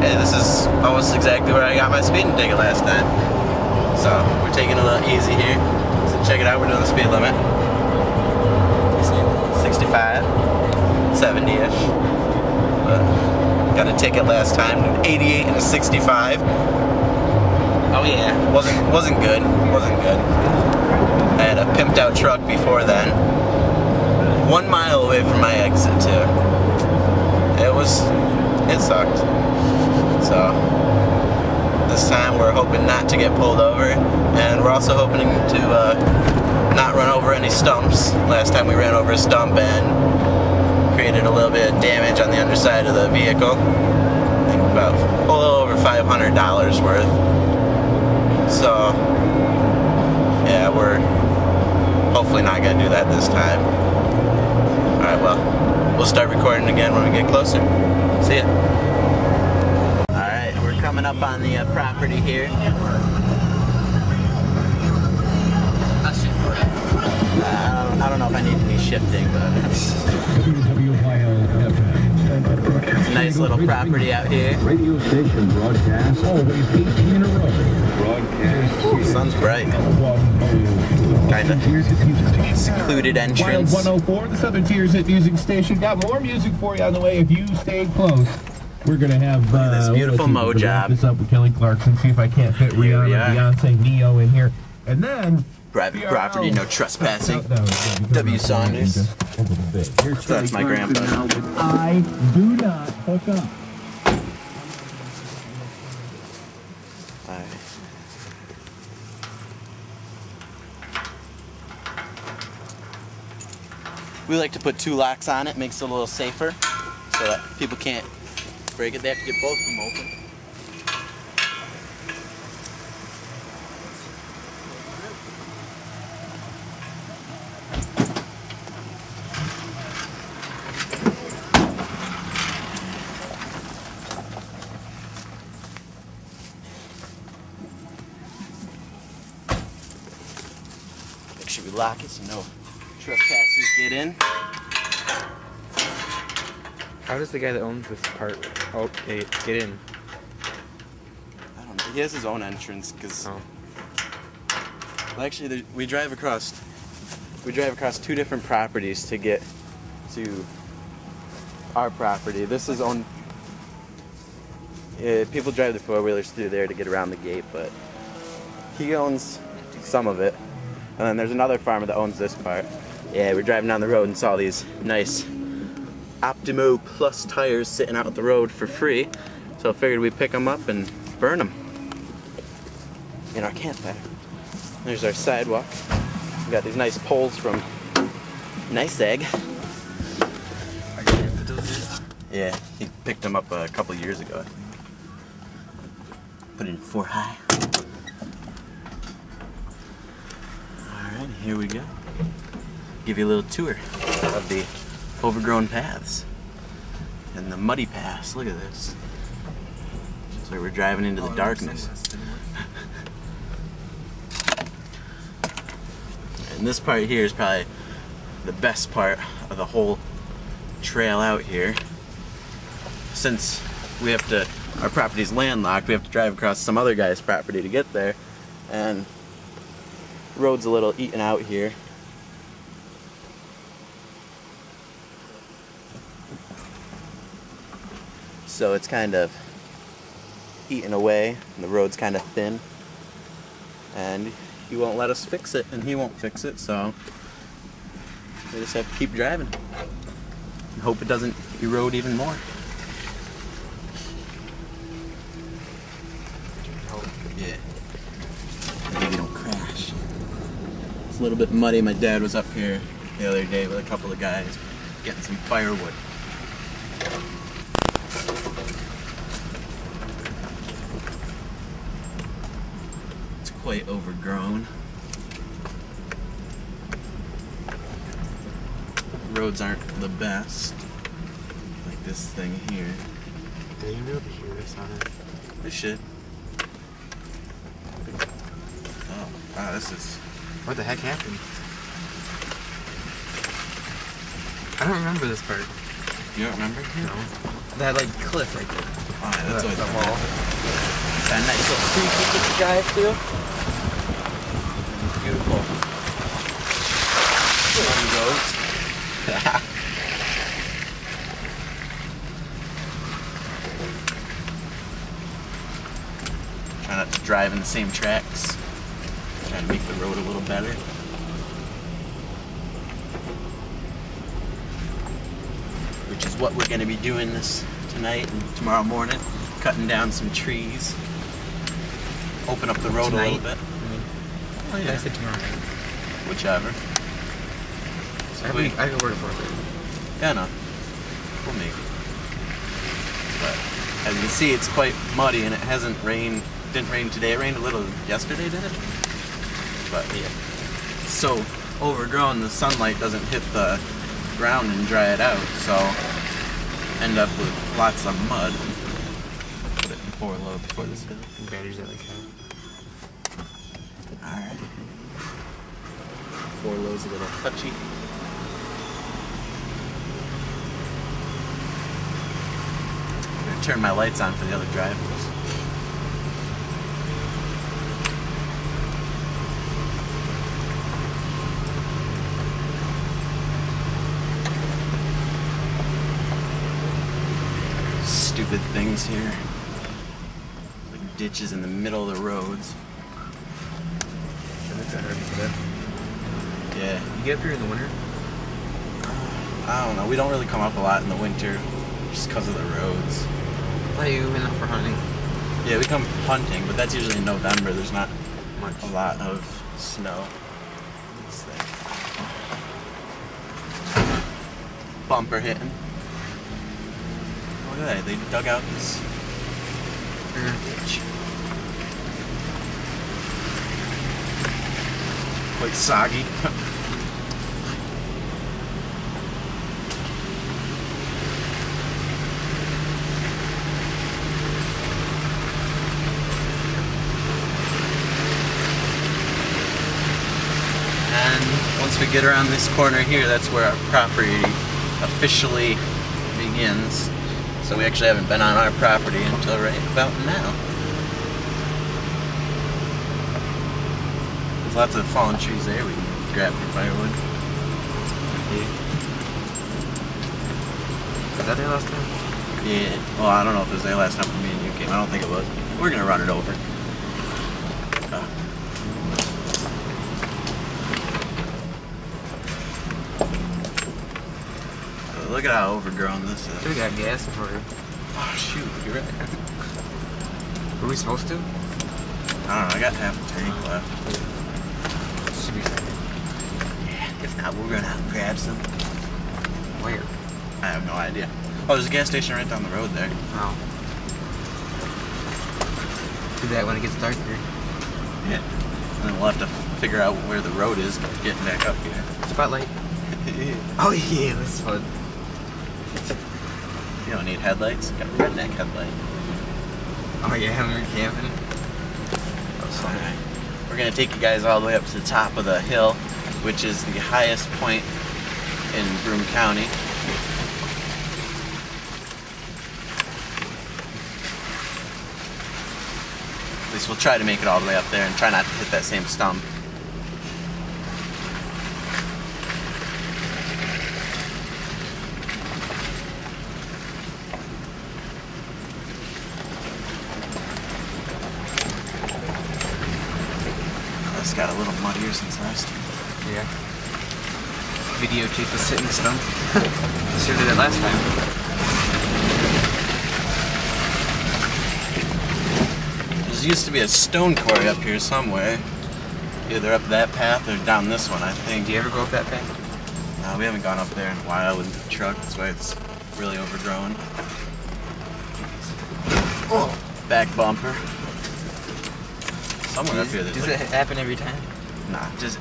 Hey, this is almost exactly where I got my speeding ticket last time. So we're taking it a little easy here. So check it out, we're doing the speed limit. 65, 70-ish. Got a ticket last time, 88 and a 65. Oh yeah, wasn't good. I had a pimped out truck before then. 1 mile away from my exit too. It sucked. So this time we're hoping not to get pulled over, and we're also hoping to not run over any stumps. Last time we ran over a stump and created a little bit of damage on the underside of the vehicle. I think about a little over $500 worth. So yeah, we're hopefully not going to do that this time. Alright, well, we'll start recording again when we get closer. See ya. Alright, we're coming up on the property here. I don't know if I need to be shifting, but it's a nice little property out here. Radio station broadcast always 18 in a row. Broadcast. Ooh, sun's bright. Kinda secluded entrance. Wild 104, the Southern Tiers Hit Music Station. Got more music for you on the way if you stay close. We're gonna have this beautiful mo job. This up with Kelly Clarkson. See if I can't fit Rihanna, Beyonce, Neo in here, and then private property, no trespassing. W. Saunders. That's my grandpa. I do not hook up. We like to put 2 locks on it, makes it a little safer, so that people can't break it. They have to get both of them open. Make sure we lock it so no trespassers get in. How does the guy that owns this part get in? I don't know. He has his own entrance because. Oh. Well, actually, we drive across 2 different properties to get to our property. This is owned. People drive their 4-wheelers through there to get around the gate, but he owns some of it. And then there's another farmer that owns this part. Yeah, we're driving down the road and saw these nice Optimo Plus tires sitting out at the road for free. So I figured we'd pick them up and burn them in our campfire. There's our sidewalk. We got these nice poles from Nice Egg. Yeah, he picked them up a couple years ago. Put in 4 high. Alright, here we go. Give you a little tour of the overgrown paths and the muddy paths. Look at this. It's like we're driving into the darkness. And this part here is probably the best part of the whole trail out here. Since our property's landlocked, we have to drive across some other guy's property to get there, and the road's a little eaten out here. So it's kind of eaten away, and the road's kind of thin, and he won't let us fix it, and he won't fix it, so we just have to keep driving and hope it doesn't erode even more. Yeah, maybe we don't crash. It's a little bit muddy. My dad was up here the other day with a couple of guys getting some firewood. Quite overgrown. Roads aren't the best. Like this thing here. Do you know to hear this on it? They should. Oh, wow, this is... What the heck happened? I don't remember this part. You don't remember? No. That like cliff right there. Oh, yeah, that's always the fun. wall. Got a nice little creek you get to drive to. Beautiful. Muddy roads. Try not to drive in the same tracks. Try to make the road a little better. Which is what we're going to be doing this tonight and tomorrow morning. Cutting down some trees. Open up the road a little bit. Oh yeah. I said tomorrow. Whichever. So I go work for it. yeah, no. We'll make it. But as you can see, it's quite muddy and it hasn't rained. Didn't rain today. It rained a little yesterday, did it? But yeah. It's so overgrown, the sunlight doesn't hit the ground and dry it out, so end up with lots of mud. Put it in 4-low before this hill. Batteries that like have. Alright. 4-low's a little touchy. I'm gonna turn my lights on for the other drivers. Stupid things here. Like ditches in the middle of the roads. Yeah. You get up here in the winter? I don't know. We don't really come up a lot in the winter just because of the roads. I thought you went out for hunting. Yeah, we come hunting, but that's usually in November. There's not Much. a lot of snow. This thing. Bumper hitting. Look at that. They dug out this ditch. Quite soggy. And once we get around this corner here, that's where our property officially begins. So we actually haven't been on our property until right about now. There's lots of fallen trees there we can grab for firewood. Was that there last time? Yeah, well, I don't know if it was there last time when me and you came. I don't think it was. We're gonna run it over. Look at how overgrown this is. We got gas for it. Oh shoot, you're right. Were we supposed to? I don't know, I got half a tank left. Should be fine. Yeah, if not, we're gonna have to grab some. Where? I have no idea. Oh, there's a gas station right down the road there. Oh. Do that when it gets darker. Yeah. And then we'll have to figure out where the road is getting back up here. Spotlight. Oh yeah, that's fun. You don't need headlights. Got a redneck headlight. Oh yeah, when we're camping. That was fun. Alright. We're gonna take you guys all the way up to the top of the hill, which is the highest point in Broome County. At least we'll try to make it all the way up there and try not to hit that same stump. It's got a little muddier since last time. Yeah. Videotape us hitting the stump. Sure did it last time. There used to be a stone quarry up here somewhere. Either up that path or down this one, I think. Do you ever go up that path? No, we haven't gone up there in a while with the truck. That's why it's really overgrown. Oh, back bumper. Somewhere up here. Does it happen every time? Nah, just